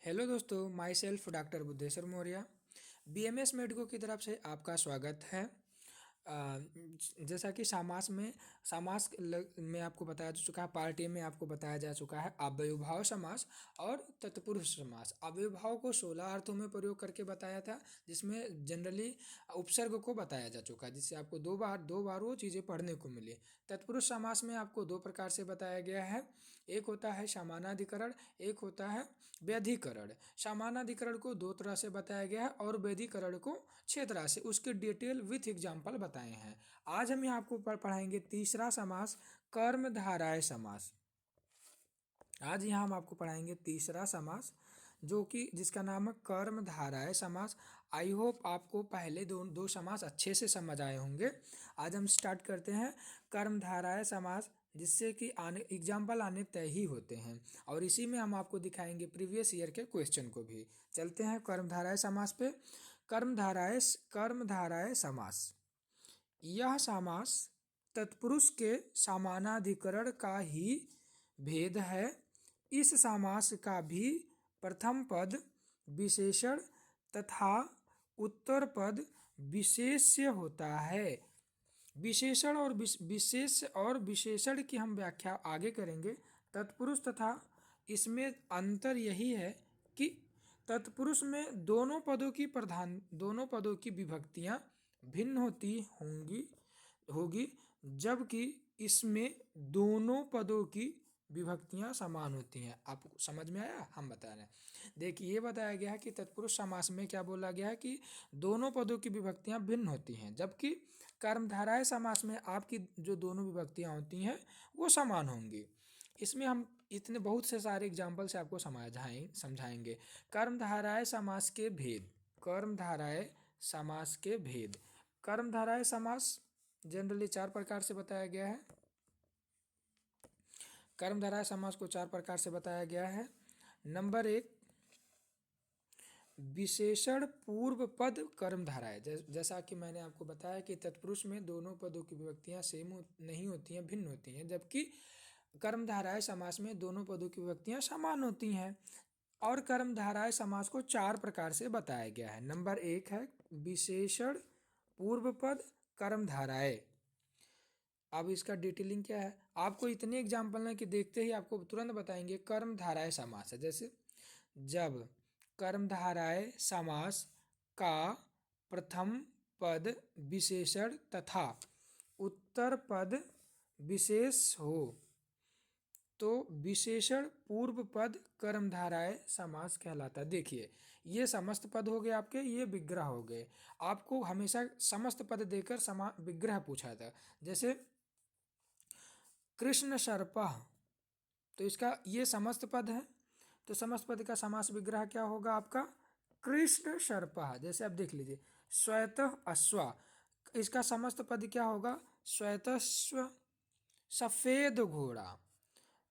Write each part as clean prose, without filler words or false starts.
Hello दोस्तों, my self doctor Buddheshwar Maurya. BMS medico की तरफ से आपका स्वागत है। जैसा कि समास में आपको बताया जा चुका है, पार्ट ए में आपको बताया जा चुका है अव्ययभाव समास और तत्पुरुष समास। अव्ययभाव को 16 अर्थों में प्रयोग करके बताया था, जिसमें जनरली उपसर्ग को बताया जा चुका है, जिससे आपको दो बार वो चीज़ें पढ़ने को मिली। तत्पुरुष समास में आपको दो प्रकार से बताया गया है। एक होता है समानाधिकरण, एक होता है व्यधिकरण। समानाधिकरण को दो तरह से बताया गया है और व्यधिकरण को 6 तरह से। उसके डिटेल विथ एग्जाम्पल बताए हैं। आज हम यहाँ आपको पढ़ाएंगे तीसरा समास, कर्मधारय समास। आज यहाँ हम आपको पढ़ाएंगे तीसरा समास, जो कि जिसका नाम है कर्मधारय समास। आई होप आपको पहले दो समास अच्छे से समझ आए होंगे। आज हम स्टार्ट करते हैं कर्मधारय समास, जिससे कि आने एग्जाम्पल आने तय ही होते हैं, और इसी में हम आपको दिखाएंगे प्रीवियस ईयर के क्वेश्चन को भी। चलते हैं कर्मधारय समास पे। कर्मधारय समास, यह समास तत्पुरुष के समानाधिकरण का ही भेद है। इस समास का भी प्रथम पद विशेषण तथा उत्तर पद विशेष्य होता है। विशेषण और विशेष और विशेषण की हम व्याख्या आगे करेंगे। तत्पुरुष तथा इसमें अंतर यही है कि तत्पुरुष में दोनों पदों की विभक्तियां भिन्न होगी, जबकि इसमें दोनों पदों की विभक्तियां समान होती हैं। आपको समझ में आया? हम बता रहे हैं। देखिए, ये बताया गया है कि तत्पुरुष समास में क्या बोला गया है कि दोनों पदों की विभक्तियां भिन्न होती हैं, जबकि कर्मधारय समास में आपकी जो दोनों विभक्तियां होती हैं वो समान होंगी। इसमें हम इतने बहुत से सारे एग्जाम्पल से आपको समझाएंगे। कर्मधारय समास के भेद। कर्मधारय समास के भेद। कर्मधारय समास जनरली 4 प्रकार से बताया गया है। कर्मधारय समास को 4 प्रकार से बताया गया है। नंबर 1, विशेषण पूर्व पद कर्मधारय। जैसा कि मैंने आपको बताया कि तत्पुरुष में दोनों पदों की विभक्तियां सेम नहीं होती हैं, भिन्न होती हैं, जबकि कर्मधारय समास में दोनों पदों की विभक्तियां समान होती हैं। और कर्मधारय समास को 4 प्रकार से बताया गया है। नंबर 1 है विशेषण पूर्व पद कर्मधारय। अब इसका डिटेलिंग क्या है, आपको इतने एग्जाम्पल हैं कि देखते ही आपको तुरंत बताएंगे। कर्मधारय समास है, जैसे जब कर्मधारय समास का प्रथम पद विशेषण तथा उत्तर पद विशेष हो तो विशेषण पूर्व पद कर्मधारय समास कहलाता है। देखिए, ये समस्त पद हो गए आपके, ये विग्रह हो गए। आपको हमेशा समस्त पद देकर विग्रह पूछा था। जैसे कृष्ण सर्पः, तो इसका ये समस्त पद है, तो समस्त पद का समास विग्रह क्या होगा आपका? कृष्ण सर्पः। जैसे आप देख लीजिए, श्वेतः अश्वा, इसका समस्त पद क्या होगा? श्वेतस्व, सफेद घोड़ा।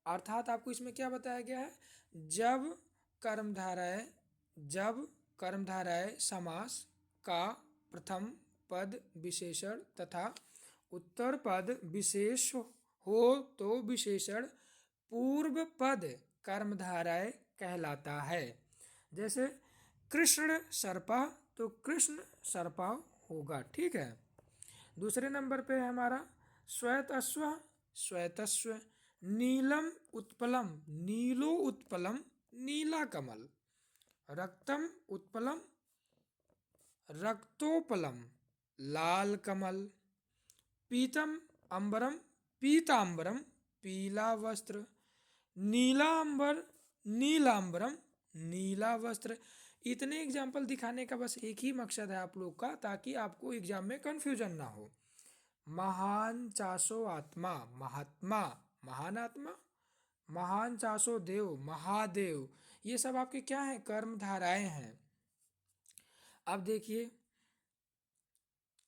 अर्थात आपको इसमें क्या बताया गया है? जब कर्मधारय समास का प्रथम पद विशेषण तथा उत्तर पद विशेष हो तो विशेषण पूर्व पद कर्मधारय कहलाता है। जैसे कृष्ण सर्पः, तो कृष्ण सर्पा होगा। ठीक है। दूसरे नंबर पे है हमारा श्वेत अश्व, श्वेतस्व। नीलम उत्पलम, नीलो उत्पलम, नीला कमल। रक्तम उत्पलम, रक्तोपलम, लाल कमल। पीतम अंबरम, पीतांबरम, पीला वस्त्र। नीला अंबर, नीलांबरम, नीला वस्त्र। इतने एग्जाम्पल दिखाने का बस एक ही मकसद है आप लोग का, ताकि आपको एग्जाम में कंफ्यूजन ना हो। महान चासो आत्मा, महात्मा, महान आत्मा। महान चासो देव, महादेव। ये सब आपके क्या हैं? कर्मधाराएं हैं। अब देखिए,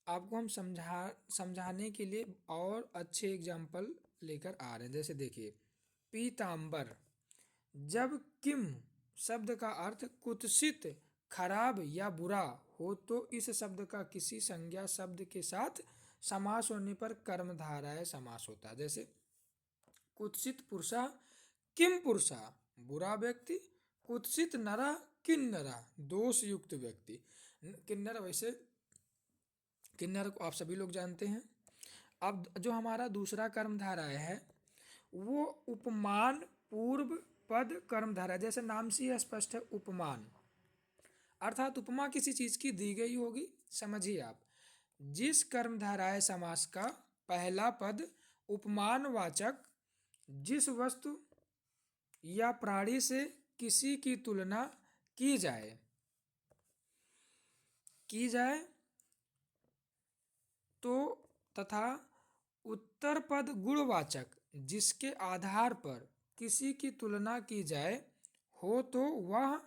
आपको हम समझाने के लिए और अच्छे एग्जाम्पल लेकर आ रहे हैं। जैसे देखिए, पीतांबर। जब किम शब्द का अर्थ कुत्सित, खराब या बुरा हो तो इस शब्द का किसी संज्ञा शब्द के साथ समास होने पर कर्मधारय समास होता है। जैसे कुत्सित पुरुषा, किम पुरुषा, बुरा व्यक्ति, कुत्सित नरा किन्नरा, दोष युक्त व्यक्ति। किन्नर वैसे किन्नर को आप सभी लोग जानते हैं। अब जो हमारा दूसरा कर्मधारय है वो उपमान पूर्व पद कर्मधारय, जैसे नाम से ही स्पष्ट है उपमान, अर्थात उपमा किसी चीज की दी गई होगी। समझिए आप, जिस कर्मधारय समास का पहला पद उपमानवाचक जिस वस्तु या प्राणी से किसी की तुलना की जाए तो, तथा उत्तर पद गुणवाचक जिसके आधार पर किसी की तुलना की जाए हो तो वह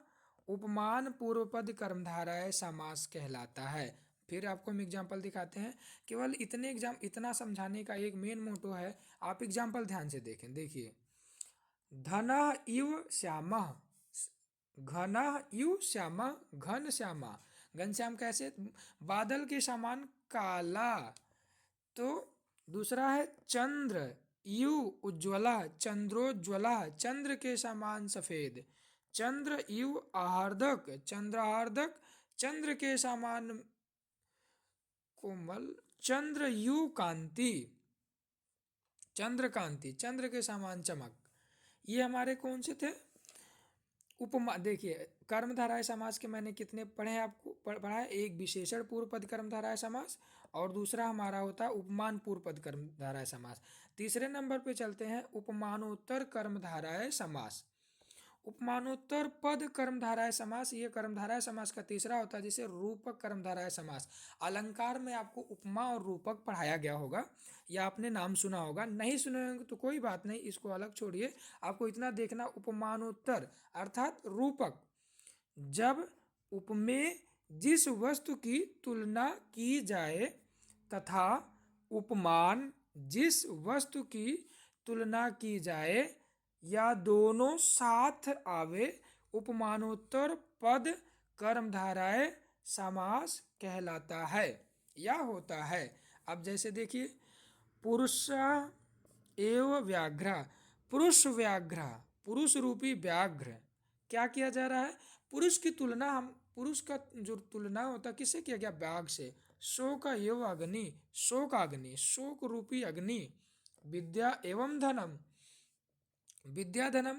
उपमान पूर्व पद कर्मधारय समास कहलाता है। फिर आपको हम एग्जाम्पल दिखाते हैं। केवल इतना समझाने का एक मेन मोटो है। आप एग्जाम्पल ध्यान से देखें। देखिए, धनः इव श्यामः, घनः इव श्यामः, घन श्यामा। घनश्याम कैसे? बादल के समान काला। तो दूसरा है चंद्र यु उज्ज्वला, चंद्रोज्ज्वला, चंद्र के समान सफेद। चंद्र यु आहार्दक, चंद्रहार्दक, चंद्र के समान कोमल। चंद्र यु कांति, चंद्रकांति, चंद्र के समान चमक। ये हमारे कौन से थे? उपमा। देखिए, कर्मधारय समास के मैंने कितने पढ़े हैं आपको पढ़ा है? एक विशेषण पूर्व पद कर्मधारय समास और दूसरा हमारा होता है उपमान पूर्व पद कर्मधारय समास। तीसरे नंबर पे चलते हैं उपमानोत्तर कर्मधारय समास। उपमानोत्तर पद कर्मधारय समास, ये कर्मधारय समास का तीसरा होता है, जिसे रूपक कर्मधारय समास। अलंकार में आपको उपमा और रूपक पढ़ाया गया होगा या आपने नाम सुना होगा। नहीं सुने होंगे तो कोई बात नहीं, इसको अलग छोड़िए। आपको इतना देखना, उपमानोत्तर अर्थात रूपक, जब उपमेय जिस वस्तु की तुलना की जाए तथा उपमान जिस वस्तु की तुलना की जाए या दोनों साथ आवे, उपमानोत्तर पद कर्मधारय समास कहलाता है या होता है। अब जैसे देखिए, पुरुष एव व्याघ्र, पुरुष व्याघ्र, पुरुष रूपी व्याघ्र। क्या किया जा रहा है? पुरुष की तुलना, हम पुरुष का जो तुलना होता है किससे किया गया? व्याघ्र से। शोक एव अग्नि, शोक अग्नि, शोक रूपी अग्नि। विद्या एवं धनम, विद्याधनम,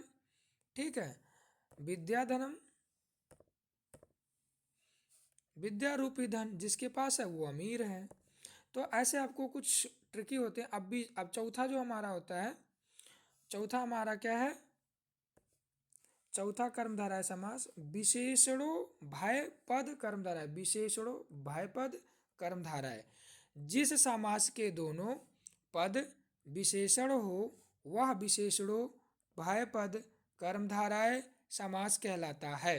ठीक है, विद्याधनम, विद्या रूपी धन जिसके पास है वो अमीर है। तो ऐसे आपको कुछ ट्रिकी होते हैं। अब चौथा जो हमारा होता है, चौथा हमारा क्या है? चौथा कर्मधारय समास विशेषणों भय पद कर्मधारय, विशेषणों भय पद कर्मधारय। जिस समास के दोनों पद विशेषण हो वह विशेषणों भय पद कर्मधारय समास कहलाता है।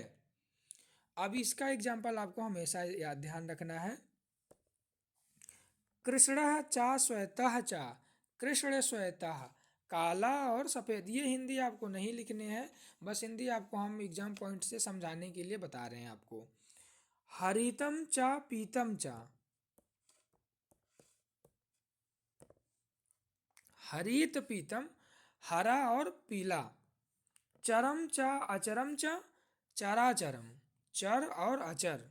अब इसका एग्जाम्पल आपको हमेशा याद ध्यान रखना है। कृष्णः चा श्वेतः चा, कृष्ण श्वेतः, काला और सफेद। ये हिंदी आपको नहीं लिखने हैं, बस हिंदी आपको हम एग्जाम पॉइंट से समझाने के लिए बता रहे हैं आपको। हरितम चा पीतम चा, हरित पीतम, हरा और पीला। चरम चा अचरम चा, चराचरम, चर और अचर।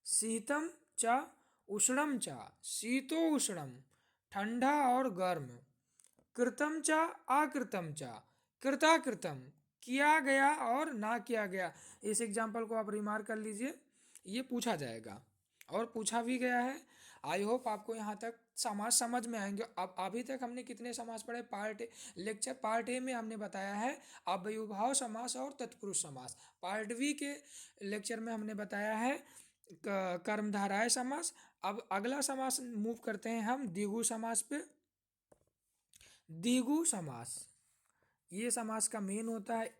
शीतम चा उष्णम चा, शीतो उष्णम, ठंडा और गर्म। कृतम चा आकृतम चा, कृताकृतम, किया गया और ना किया गया। इस एग्जाम्पल को आप रिमार्क कर लीजिए, ये पूछा जाएगा और पूछा भी गया है। आई होप आपको यहाँ तक समास समझ में आएंगे। अब अभी तक हमने कितने समास पढ़े? पार्ट ए में हमने बताया है अव्ययीभाव समास और तत्पुरुष समास। पार्ट बी के लेक्चर में हमने बताया है कर्मधारय समास। अब अगला समास मूव करते हैं हम द्विगु समास पे। द्विगु समास, ये समास का मेन होता है।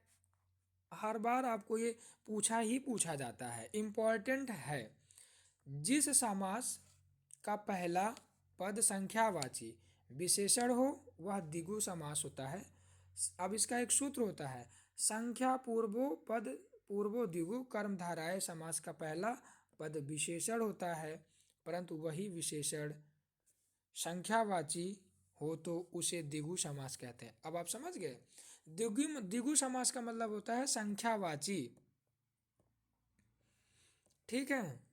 हर बार आपको ये पूछा जाता है, इम्पॉर्टेंट है। जिस समास का पहला पद संख्यावाची विशेषण हो वह द्विगु समास होता है। अब इसका एक सूत्र होता है, संख्या पूर्वो पद पूर्वो द्विगु। कर्मधारय समास का पहला पद विशेषण होता है, परंतु वही विशेषण संख्यावाची हो तो उसे द्विगु समास कहते हैं। अब आप समझ गए, द्विगु समास का मतलब होता है संख्यावाची। ठीक है।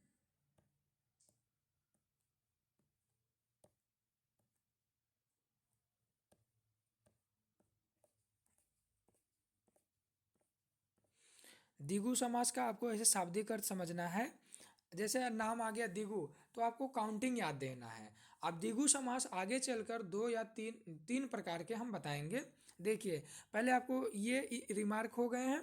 द्विगु समास का आपको ऐसे शाब्दिक अर्थ समझना है। जैसे नाम आ गया द्विगु, तो आपको काउंटिंग याद देना है। अब द्विगु समास आगे चलकर दो या तीन तीन प्रकार के हम बताएंगे। देखिए, पहले आपको ये रिमार्क हो गए हैं।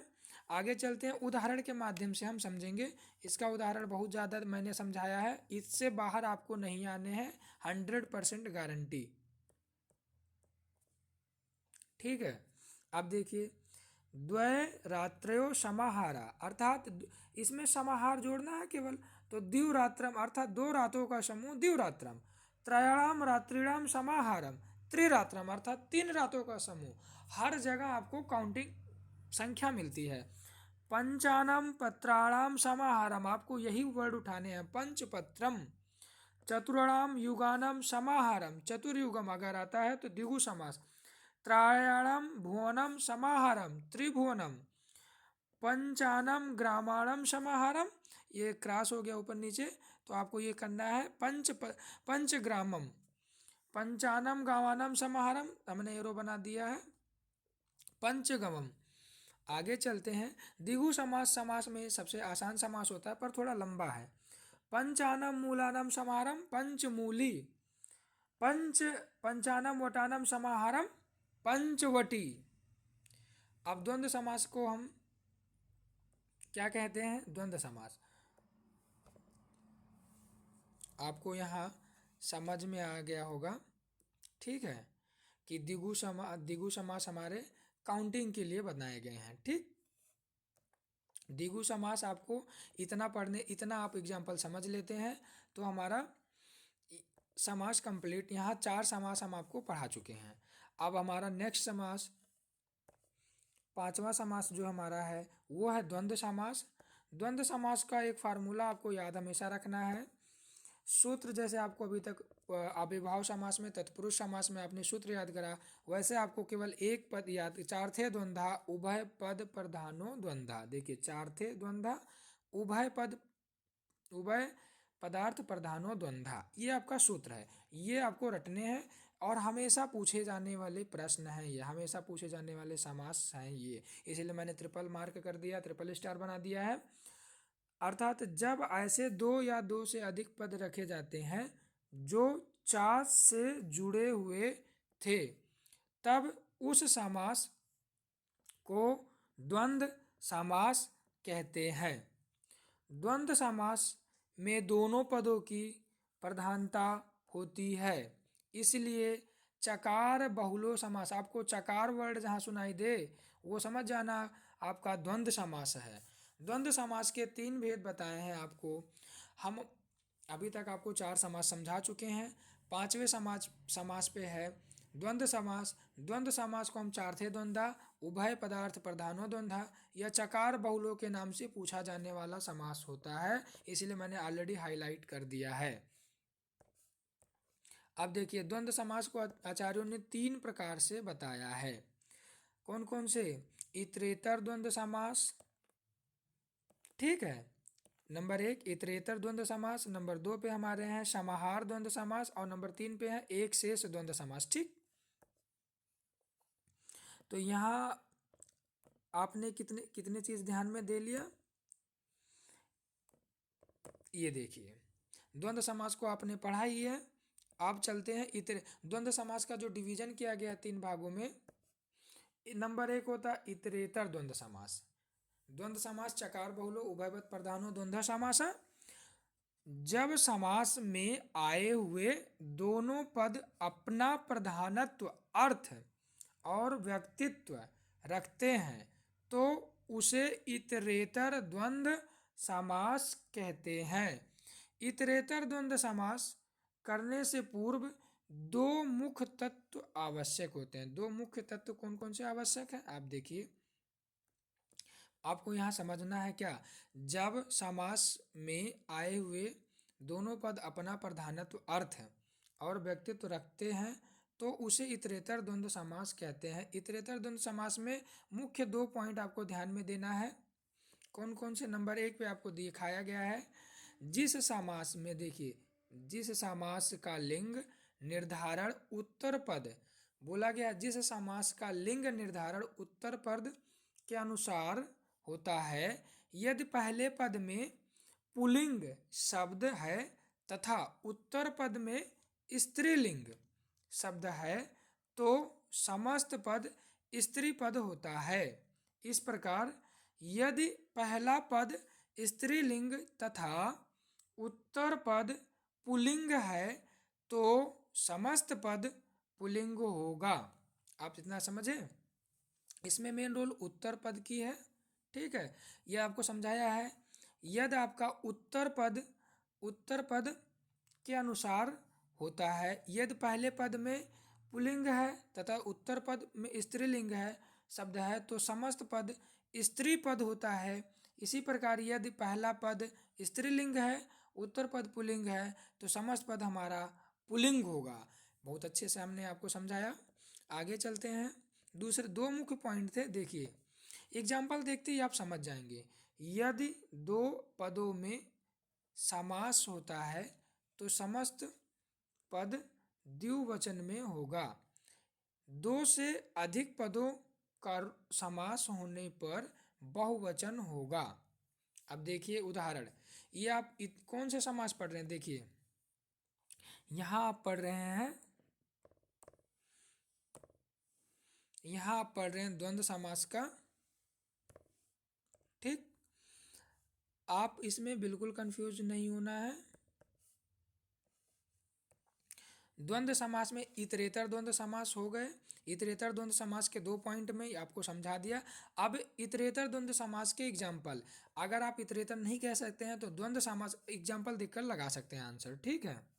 आगे चलते हैं, उदाहरण के माध्यम से हम समझेंगे। इसका उदाहरण बहुत ज़्यादा मैंने समझाया है, इससे बाहर आपको नहीं आने हैं, 100% गारंटी। ठीक है। अब देखिए, द्वय रात्रयो समाहारा, अर्थात इसमें समाहार जोड़ना है केवल। तो द्विरात्रम अर्थात दो रातों का समूह द्विरात्रम। त्रयाणाम रात्रिणाम समाहारम, त्रिरात्रम अर्थात तीन रातों का समूह। हर जगह आपको काउंटिंग संख्या मिलती है। पंचानम पत्राणाम समाहारम, आपको यही वर्ड उठाने हैं, पंचपत्रम। चतुर्णाम युगानम समाहारम, चतुर्युगम अगर आता है तो द्विगु समास। त्रायाणम भुवनम समाहारम, त्रिभुवनम। पंचानम ग्रामाणम समाहारम, ये क्रॉस हो गया ऊपर नीचे, तो आपको ये करना है पंचग्रामम। पंचानम गावानम समाहारम, हमने एरो बना दिया है। पंचगमम। आगे चलते हैं। द्विगु समास समास में सबसे आसान समास होता है पर थोड़ा लंबा है। पंचानम मूलानम समाहारम, पंचमूली। पंच पंचानम वटानम समाहारम, पंचवटी। अब द्वंद्व समास को हम क्या कहते हैं? द्वंद्व समास। आपको यहाँ समझ में आ गया होगा, ठीक है, कि द्विगु समास हमारे काउंटिंग के लिए बनाए गए हैं। ठीक, द्विगु समास आपको इतना आप एग्जाम्पल समझ लेते हैं तो हमारा समास कंप्लीट। यहाँ 4 समास हम आपको पढ़ा चुके हैं। अब हमारा नेक्स्ट समास, पांचवा समास जो हमारा है वो है द्वंद्व समास। द्वंद्व समास का एक फार्मूला आपको याद हमेशा रखना है। सूत्र जैसे आपको अभी तक अव्ययभाव समास में, तत्पुरुष समास में आपने सूत्र याद करा, वैसे आपको केवल एक पद याद, चार थे द्वंद्वा उभय पद प्रधानो द्वंद्वा। देखिए, चार थे द्वंद्वा, उभय पदार्थ प्रधानो द्वंद्वा, ये आपका सूत्र है। ये आपको रटने हैं और हमेशा पूछे जाने वाले प्रश्न हैं, ये हमेशा पूछे जाने वाले समास हैं ये, इसीलिए मैंने ट्रिपल मार्क कर दिया, ट्रिपल स्टार बना दिया है। अर्थात जब ऐसे दो या दो से अधिक पद रखे जाते हैं जो चार से जुड़े हुए थे, तब उस समास को द्वंद्व समास कहते हैं। द्वंद्व समास में दोनों पदों की प्रधानता होती है, इसलिए चकार बहुलो समास, आपको चकार वर्ड जहाँ सुनाई दे वो समझ जाना आपका द्वंद्व समास है। द्वंद्व समास के 3 भेद बताए हैं आपको। हम अभी तक आपको 4 समास समझा चुके हैं। पांचवें समास पे है द्वंद्व समास। द्वंद्व समास को हम चार थे द्वंद्वा, उभय पदार्थ प्रधानो द्वंद्वा या चकार बहुलों के नाम से पूछा जाने वाला समास होता है, इसलिए मैंने ऑलरेडी हाईलाइट कर दिया है। अब देखिए, द्वंद्व समास को आचार्यों ने 3 प्रकार से बताया है। कौन कौन से? इतरेतर द्वंद्व समास, ठीक है, नंबर 1 इतरेतर द्वंद्व समास, नंबर 2 पे हमारे हैं समाहार द्वंद्व समास, और नंबर 3 पे है एक शेष द्वंद्व समास। ठीक, तो यहाँ आपने कितने कितने चीज ध्यान में दे लिया? ये देखिए, द्वंद्व समास को आपने पढ़ा ही है। आप चलते हैं द्वंद्व समास का जो डिवीजन किया गया 3 भागों में। नंबर 1 होता है इतरेतर द्वंद्व समास। द्वंद्व समास चकार बहुलो उभयपद प्रधानो द्वंद्व समास है। जब समास में आए हुए दोनों पद अपना प्रधानत्व, अर्थ और व्यक्तित्व रखते हैं तो उसे इतरेतर द्वंद्व समास कहते हैं। इतरेतर द्वंद्व समास करने से पूर्व दो मुख्य तत्व आवश्यक होते हैं। दो मुख्य तत्व कौन कौन से आवश्यक हैं? आप देखिए, आपको यहाँ समझना है क्या, जब समास में आए हुए दोनों पद अपना प्रधानत्व, अर्थ और व्यक्तित्व रखते हैं तो उसे इतरेतर द्वंद्व समास कहते हैं। इतरेतर द्वंद्व समास में मुख्य 2 पॉइंट आपको ध्यान में देना है। कौन कौन से नंबर 1 पे आपको दिखाया गया है। जिस समास में देखिए, जिस समास का लिंग निर्धारण उत्तर पद बोला गया, जिस समास का लिंग निर्धारण उत्तर पद के अनुसार होता है, यदि पहले पद में पुल्लिंग शब्द है तथा उत्तर पद में स्त्रीलिंग शब्द है, तो समस्त पद स्त्री पद होता है। इस प्रकार यदि पहला पद स्त्रीलिंग तथा उत्तर पद पुल्लिंग है तो समस्त पद पुल्लिंग होगा। आप इतना समझे। इसमें मेन रोल उत्तर पद की है। ठीक है, यह आपको समझाया है। यदि आपका उत्तर पद के अनुसार होता है, यदि पहले पद में पुल्लिंग है तथा उत्तर पद में स्त्रीलिंग है शब्द है, तो समस्त पद स्त्री पद होता है। इसी प्रकार यदि पहला पद स्त्रीलिंग है, उत्तर पद पुल्लिंग है, तो समस्त पद हमारा पुल्लिंग होगा। बहुत अच्छे से हमने आपको समझाया। आगे चलते हैं। दूसरे 2 मुख्य पॉइंट थे, देखिए एग्जाम्पल देखते ही आप समझ जाएंगे। यदि 2 पदों में समास होता है तो समस्त पद द्विवचन में होगा। 2 से अधिक पदों का समास होने पर बहुवचन होगा। अब देखिए उदाहरण, ये आप कौन से समास पढ़ रहे हैं, देखिए यहाँ आप पढ़ रहे हैं, यहाँ आप पढ़ रहे हैं द्वंद्व समास का। ठीक, आप इसमें बिल्कुल कंफ्यूज नहीं होना है। द्वंद्व समास में इतरेतर द्वंद्व समास हो गए। इतरेतर द्वंद्व समास के 2 पॉइंट में आपको समझा दिया। अब इतरेतर द्वंद्व समास के एग्जाम्पल, अगर आप इतरेतर नहीं कह सकते हैं तो द्वंद्व समास एग्जाम्पल देखकर लगा सकते हैं आंसर। ठीक है,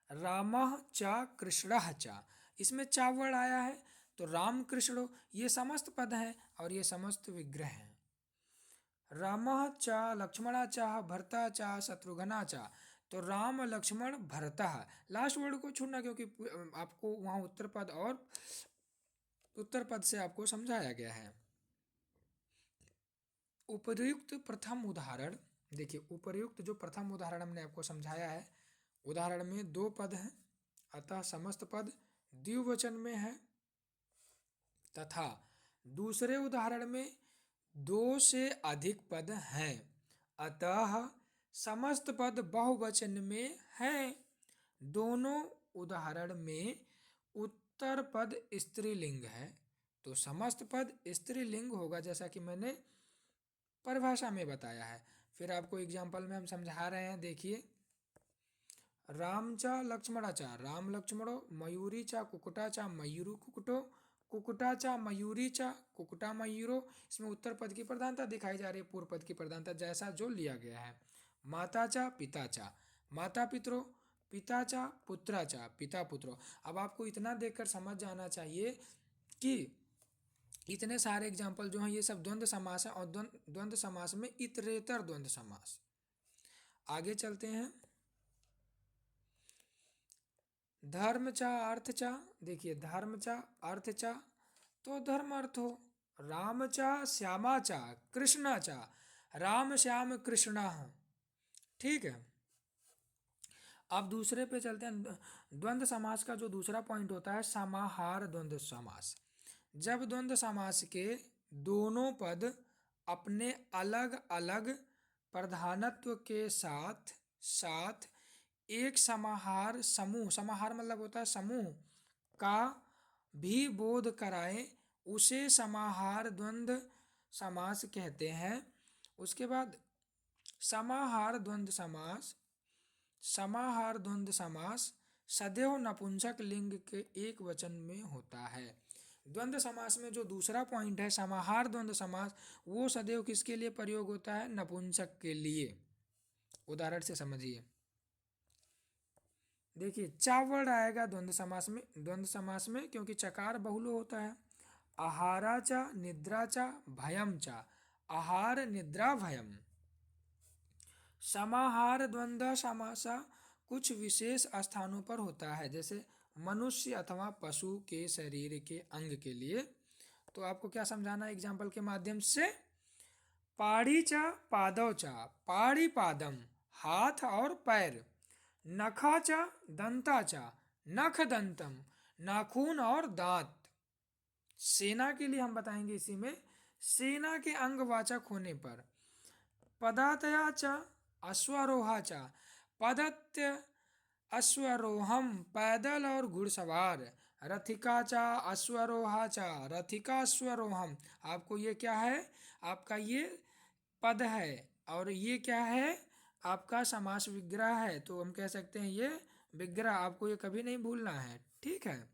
रामः च कृष्णः च, इसमें चा वर्ड आया है तो राम कृष्ण ये समस्त पद हैं और ये समस्त विग्रह हैं। रामः च लक्ष्मणः च भरतः च शत्रुघ्नः च, तो राम लक्ष्मण भरतः, लास्ट वर्ड को छोड़ना क्योंकि आपको वहाँ उत्तर पद से आपको समझाया गया है। उपर्युक्त प्रथम उदाहरण, देखिए उपर्युक्त जो प्रथम उदाहरण हमने आपको समझाया है, उदाहरण में 2 पद हैं अतः समस्त पद द्विवचन में है, तथा दूसरे उदाहरण में 2 से अधिक पद हैं अतः समस्त पद बहुवचन में हैं। दोनों उदाहरण में उत्तर पद स्त्रीलिंग है तो समस्त पद स्त्रीलिंग होगा, जैसा कि मैंने परिभाषा में बताया है। फिर आपको एग्जाम्पल में हम समझा रहे हैं, देखिए राम चा लक्ष्मणा चा राम लक्ष्मणो, मयूरी चा कुकुटा चा मयूरू कुकुटो, कुकुटा चा मयूरी चा कुकुटा मयूरो। इसमें उत्तर पद की प्रधानता दिखाई जा रही है, पूर्व पद की प्रधानता जैसा जो लिया गया है। माता चा पिता चा माता पितरो, पिता चा पुत्रा चा पिता पुत्रो। अब आपको इतना देखकर समझ जाना चाहिए कि इतने सारे एग्जाम्पल जो हैं ये सब द्वंद्व समास है और द्वंद्व समास में इतरेतर द्वंद्व समास। आगे चलते हैं। धर्म चा अर्थ चा, देखिए धर्म चा अर्थ चा तो धर्म अर्थ हो। राम चा श्यामा चा कृष्णा चा, राम श्याम कृष्णा। ठीक है, अब दूसरे पे चलते हैं। द्वंद्व समास का जो दूसरा पॉइंट होता है समाहार द्वंद्व समास। जब द्वंद्व समास के दोनों पद अपने अलग अलग प्रधानत्व के साथ साथ एक समाहार समूह, समाहार मतलब होता है समूह का भी बोध कराए, उसे समाहार द्वंद्व समास कहते हैं। उसके बाद समाहार द्वंद्व समास सदैव नपुंसक लिंग के एक वचन में होता है। द्वंद्व समास में जो दूसरा पॉइंट है समाहार द्वंद्व समास, वो सदैव किसके लिए प्रयोग होता है, नपुंसक के लिए। उदाहरण से समझिए, देखिए चा वर्ड आएगा द्वंद्व समास में क्योंकि चकार बहुल होता है। आहारा चा निद्रा चा भयम चा, आहार निद्रा भयम। समाहार द्वंद्व समासा कुछ विशेष स्थानों पर होता है, जैसे मनुष्य अथवा पशु के शरीर के अंग के लिए, तो आपको क्या समझाना है एग्जाम्पल के माध्यम से? पाड़ी चा पादव चा, पाड़ी पादम, हाथ और पैर। नखा चा दंता चा, नख दंतम, नाखून और दांत। सेना के लिए हम बताएंगे इसी में, सेना के अंगवाचक होने पर पदातया च अश्वारोहा च, पदत्य अश्वारोहम, पैदल और घुड़सवार। रथिका चा अश्वारोहा चा, रथिका अश्वारोहम। आपको ये क्या है, आपका ये पद है और ये क्या है, आपका समास विग्रह है, तो हम कह सकते हैं ये विग्रह। आपको ये कभी नहीं भूलना है, ठीक है।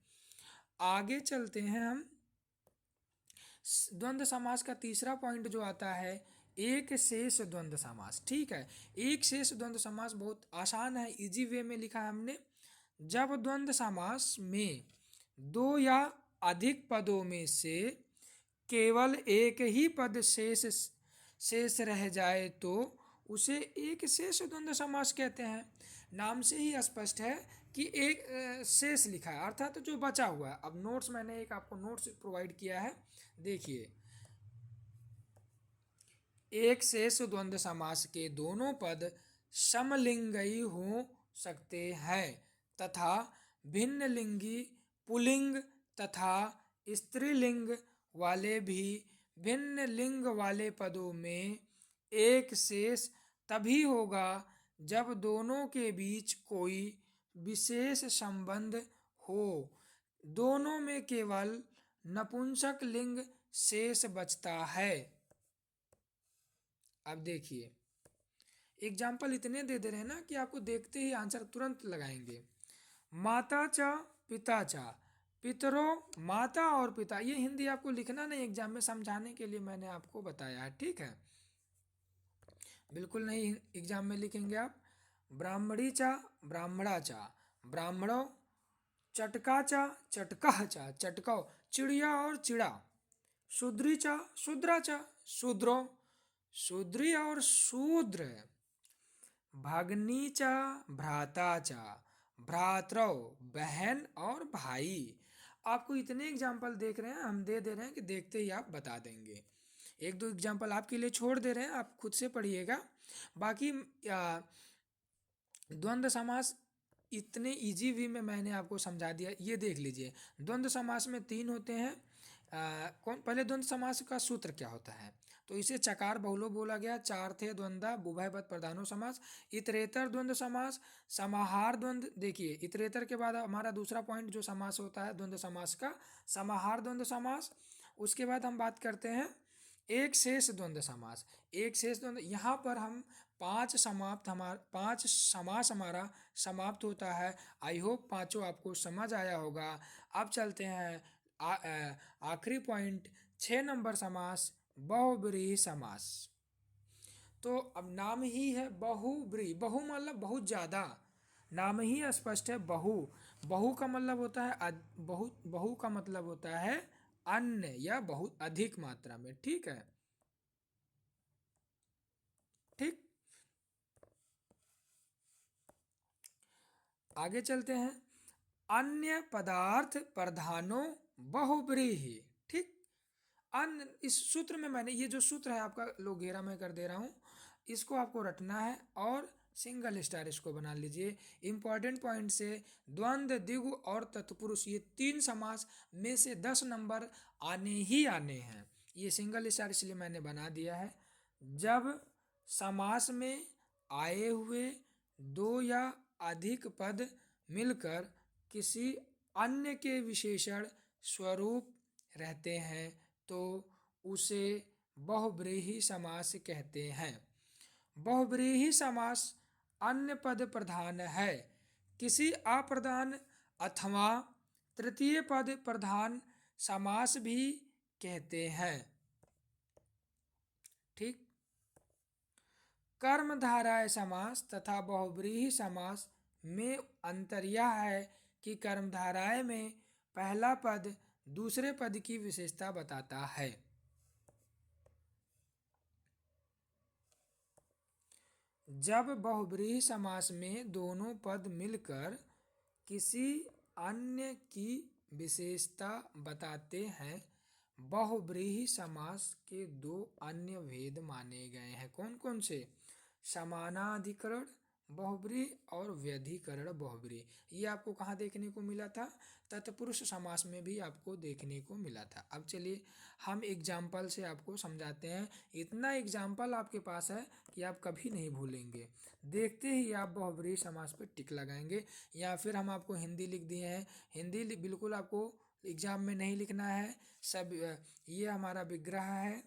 आगे चलते हैं हम। द्वंद्व समास का तीसरा पॉइंट जो आता है, एक शेष द्वंद्व समास। ठीक है, एक शेष द्वंद्व समास बहुत आसान है, इजी वे में लिखा है हमने। जब द्वंद्व समास में दो या अधिक पदों में से केवल एक ही पद शेष रह जाए तो उसे एक शेष द्वंद्व समास कहते हैं। नाम से ही स्पष्ट है कि एक शेष लिखा है, अर्थात जो बचा हुआ है। अब नोट्स, मैंने एक आपको नोट्स प्रोवाइड किया है, देखिए। एक शेष द्वंद्व समास के दोनों पद समलिंगी हो सकते हैं तथा भिन्न लिंगी पुल्लिंग तथा स्त्रीलिंग वाले भी भिन्न लिंग वाले पदों में एक शेष तभी होगा जब दोनों के बीच कोई विशेष संबंध हो। दोनों में केवल नपुंसक लिंग शेष बचता है। अब देखिए, एग्जाम्पल इतने दे रहे हैं ना कि आपको देखते ही आंसर तुरंत लगाएंगे। माता चा पिता चा, पितरो, माता और पिता। ये हिंदी आपको लिखना नहीं, एग्जाम में समझाने के लिए मैंने आपको बताया है, ठीक है। बिल्कुल नहीं एग्जाम में लिखेंगे आप। ब्राह्मणी चा ब्राह्मणा चा, ब्राह्मणो। चटका चा चटका चा, चटको, चिड़िया और चिड़ा। शूद्री चा शूद्रा चा, शूद्रो, शूद्री और शूद्र। भगनी चा भ्राता चा, भ्रातृ, बहन और भाई। आपको इतने एग्जाम्पल देख रहे हैं, हम दे रहे हैं कि देखते ही आप बता देंगे। एक दो एग्जाम्पल आपके लिए छोड़ दे रहे हैं, आप खुद से पढ़िएगा। बाकी द्वंद्व समास इतने इजी वे में मैंने आपको समझा दिया, ये देख लीजिए। द्वंद्व समास में तीन होते हैं। कौन पहले द्वंद्व समास का सूत्र क्या होता है, तो इसे चकार बहुलो बोला गया। चार थे द्वंद्व, बुभयपद प्रधानो समास। इतरेतर द्वंद्व समास, समाहार द्वंद्व। देखिए, इतरेतर के बाद हमारा दूसरा पॉइंट जो समास होता है द्वंद्व समास का, समाहार द्वंद्व समास। उसके बाद हम बात करते हैं एक शेष द्वंद्व समास। एक शेष द्वंद्व, यहाँ पर हम पांच समास हमारा समाप्त होता है। आई होप पांचों आपको समझ आया होगा। अब चलते हैं आखिरी पॉइंट, 6 नंबर समास, बहुब्रीहि समास। तो अब नाम ही है बहुब्रीहि, बहु मतलब बहुत ज़्यादा, नाम ही स्पष्ट है बहु। बहु का मतलब होता है बहु का मतलब होता है अन्य या बहुत अधिक मात्रा में, ठीक है। ठीक, आगे चलते हैं। अन्य पदार्थ प्रधानो बहुब्रीहि। ठीक, अन्य, इस सूत्र में मैंने ये जो सूत्र है आपका लोगेरा में कर दे रहा हूँ, इसको आपको रटना है और सिंगल स्टार इसको बना लीजिए। इंपॉर्टेंट पॉइंट से द्वंद्व, द्विगु और तत्पुरुष, ये तीन समास में से 10 नंबर आने ही आने हैं। ये सिंगल स्टार इसलिए मैंने बना दिया है। जब समास में आए हुए दो या अधिक पद मिलकर किसी अन्य के विशेषण स्वरूप रहते हैं तो उसे बहुब्रीहि समास कहते हैं। बहुब्रीहि समास अन्य पद प्रधान है, किसी अप्रधान अथवा तृतीय पद प्रधान समास भी कहते हैं। ठीक, कर्मधारय समास तथा बहुब्रीहि समास में अंतर यह है कि कर्मधारय में पहला पद दूसरे पद की विशेषता बताता है। जब बहुब्रीहि समास में दोनों पद मिलकर किसी अन्य की विशेषता बताते हैं बहुव्रीहि समास के दो अन्य भेद माने गए हैं। कौन कौन से? समानाधिकरण बहुव्रीहि और व्यधिकरण बहुव्रीहि। ये आपको कहाँ देखने को मिला था? तत्पुरुष समास में भी आपको देखने को मिला था। अब चलिए हम एग्जाम्पल से आपको समझाते हैं। इतना एग्जाम्पल आपके पास है कि आप कभी नहीं भूलेंगे। देखते ही आप बहुव्रीहि समास पे टिक लगाएंगे। या फिर हम आपको हिंदी लिख दिए हैं। हिंदी बिल्कुल आपको एग्जाम में नहीं लिखना है। सब ये हमारा विग्रह है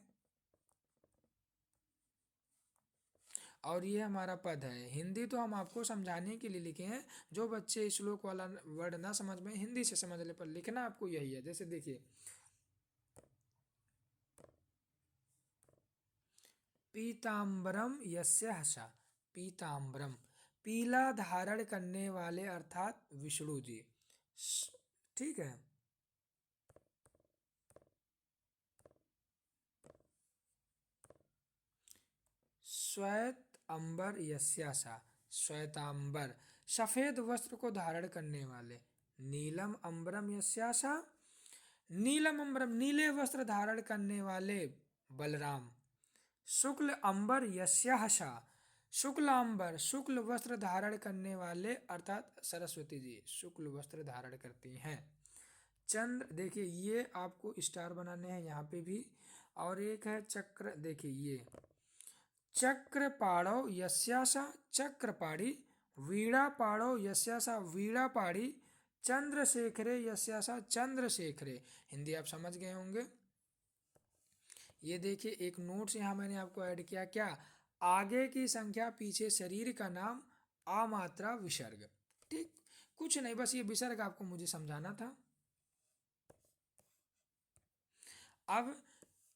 और ये हमारा पद है। हिंदी तो हम आपको समझाने के लिए लिखे हैं। जो बच्चे श्लोक वाला वर्ड ना समझ में, हिंदी से समझ ले, पर लिखना आपको यही है। जैसे देखिए, पीताम्बरम यस्य हसा। पीताम्बरम, पीला धारण करने वाले अर्थात विष्णु जी। ठीक है। श्वेत अंबर यस्यासा। श्वेतांबर, सफेद वस्त्र को धारण करने वाले। नीलम अंबरम यस्यासा। नीलम अंबरम, नीले वस्त्र धारण करने वाले बलराम। शुक्ल अंबर यस्यासा। शुक्ल अंबर, शुक्ल वस्त्र धारण करने वाले अर्थात सरस्वती जी शुक्ल वस्त्र धारण करती हैं। चंद्र, देखिए ये आपको स्टार बनाने हैं यहाँ पे भी। और एक है चक्र, देखिए ये चक्रपाणौ यस्यासा चक्रपाणी। वीणापाणौ यस्यासा वीणापाणी। चंद्रशेखरे यस्यासा चंद्रशेखरे। हिंदी आप समझ गए होंगे। ये देखिए एक नोट्स यहाँ मैंने आपको ऐड किया। क्या? आगे की संख्या, पीछे शरीर का नाम, आमात्रा विसर्ग। ठीक, कुछ नहीं, बस ये विसर्ग आपको मुझे समझाना था। अब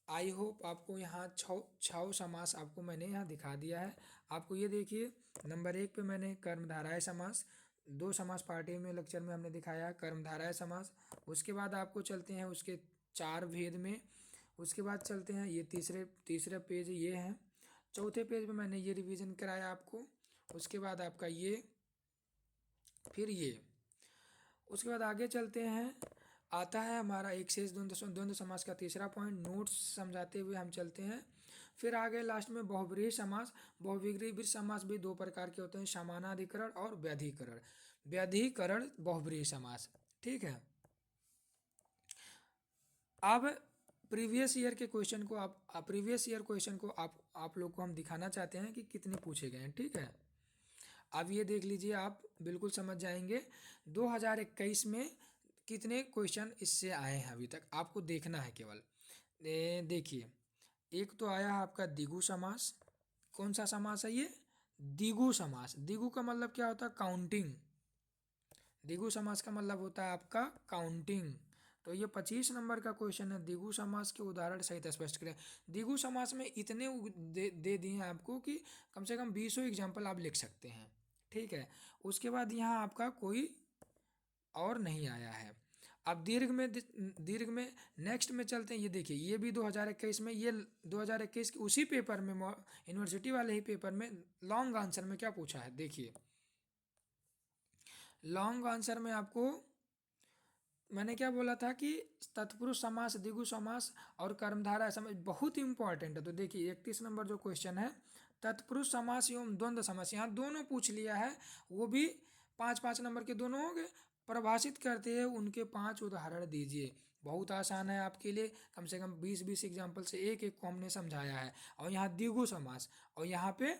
आई होप आपको यहाँ छह समास आपको मैंने यहाँ दिखा दिया है। आपको ये देखिए, नंबर 1 पे मैंने कर्मधारय समास, 2 समास पार्टी में लेक्चर में हमने दिखाया है कर्मधारय समास। उसके बाद आपको चलते हैं उसके 4 भेद में। उसके बाद चलते हैं ये तीसरे पेज ये हैं। चौथे पेज में मैंने ये रिवीजन कराया आपको। उसके बाद आपका ये, फिर ये। उसके बाद आगे चलते हैं, आता है हमारा एक शेष द्वंद्व समास का तीसरा पॉइंट। नोट्स समझाते हुए हम चलते हैं। फिर आगे लास्ट में बहुव्रीहि समास। बहुव्रीहि समास भी 2 प्रकार के होते हैं, समानाधिकरण और व्यधिकरण। व्यधिकरण बहुव्रीहि समास। ठीक है। अब प्रीवियस ईयर के क्वेश्चन को प्रीवियस ईयर क्वेश्चन को आप लोग को हम दिखाना चाहते हैं कि कितने पूछे गए हैं। ठीक है। अब ये देख लीजिए, आप बिल्कुल समझ जाएंगे 2021 में कितने क्वेश्चन इससे आए हैं अभी तक। आपको देखना है केवल। देखिए, एक तो आया है आपका द्विगु समास। कौन सा समास है ये? द्विगु समास। द्विगु का मतलब क्या होता है? काउंटिंग। द्विगु समास का मतलब होता है आपका काउंटिंग। तो ये 25 नंबर का क्वेश्चन है। द्विगु समास के उदाहरण सहित स्पष्ट करें। द्विगु समास में इतने दे दिए हैं आपको कि कम से कम 20 एग्जाम्पल आप लिख सकते हैं। ठीक है। उसके बाद यहाँ आपका कोई और नहीं आया है। अब दीर्घ में नेक्स्ट में चलते हैं। ये देखिए, ये भी 2021 में, ये 2021 के उसी पेपर में, यूनिवर्सिटी वाले ही पेपर में लॉन्ग आंसर में क्या पूछा है। देखिए, लॉन्ग आंसर में आपको मैंने क्या बोला था कि तत्पुरुष समास, द्विगु समास और कर्मधारय समास बहुत इंपॉर्टेंट है। तो देखिए 31 नंबर जो क्वेश्चन है, तत्पुरुष समास एवं द्वंद्व समास, यहाँ दोनों पूछ लिया है। वो भी 5-5 नंबर के दोनों हो गए। परिभाषित करते हैं उनके 5 उदाहरण दीजिए। बहुत आसान है आपके लिए। कम से कम 20-20 एग्जाम्पल से एक एक को हमने समझाया है। और यहाँ द्विगु समास, और यहाँ पे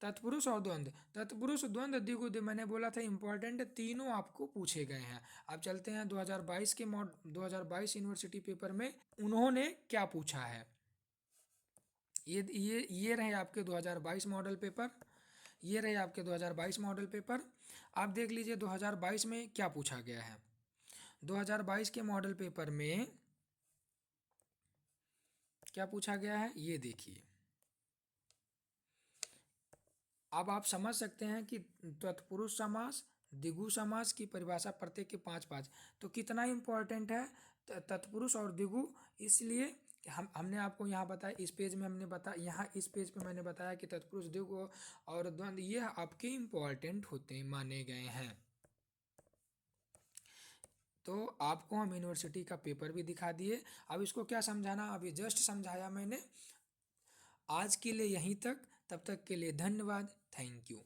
तत्पुरुष और द्वंद्व। तत्पुरुष, द्वंद्व, द्विगु मैंने बोला था इंपॉर्टेंट, तीनों आपको पूछे गए हैं। अब चलते हैं 2022 यूनिवर्सिटी पेपर में उन्होंने क्या पूछा है। ये रहे आपके 2022 मॉडल पेपर। ये रहे आपके 2022 मॉडल पेपर। आप देख लीजिए 2022 में क्या पूछा गया है। 2022 के मॉडल पेपर में क्या पूछा गया है, ये देखिए। अब आप समझ सकते हैं कि तत्पुरुष समास, द्विगु समास की परिभाषा प्रत्येक के 5-5, तो कितना इम्पोर्टेंट है तत्पुरुष और द्विगु। इसलिए कि हमने आपको यहाँ बताया, इस पेज में हमने बताया, यहाँ इस पेज पे मैंने बताया कि तत्पुरुष, द्विगु और द्वंद्व ये आपके इम्पोर्टेंट होते माने गए हैं। तो आपको हम यूनिवर्सिटी का पेपर भी दिखा दिए। अब इसको क्या समझाना, अभी जस्ट समझाया मैंने। आज के लिए यहीं तक, तब तक के लिए धन्यवाद, थैंक यू।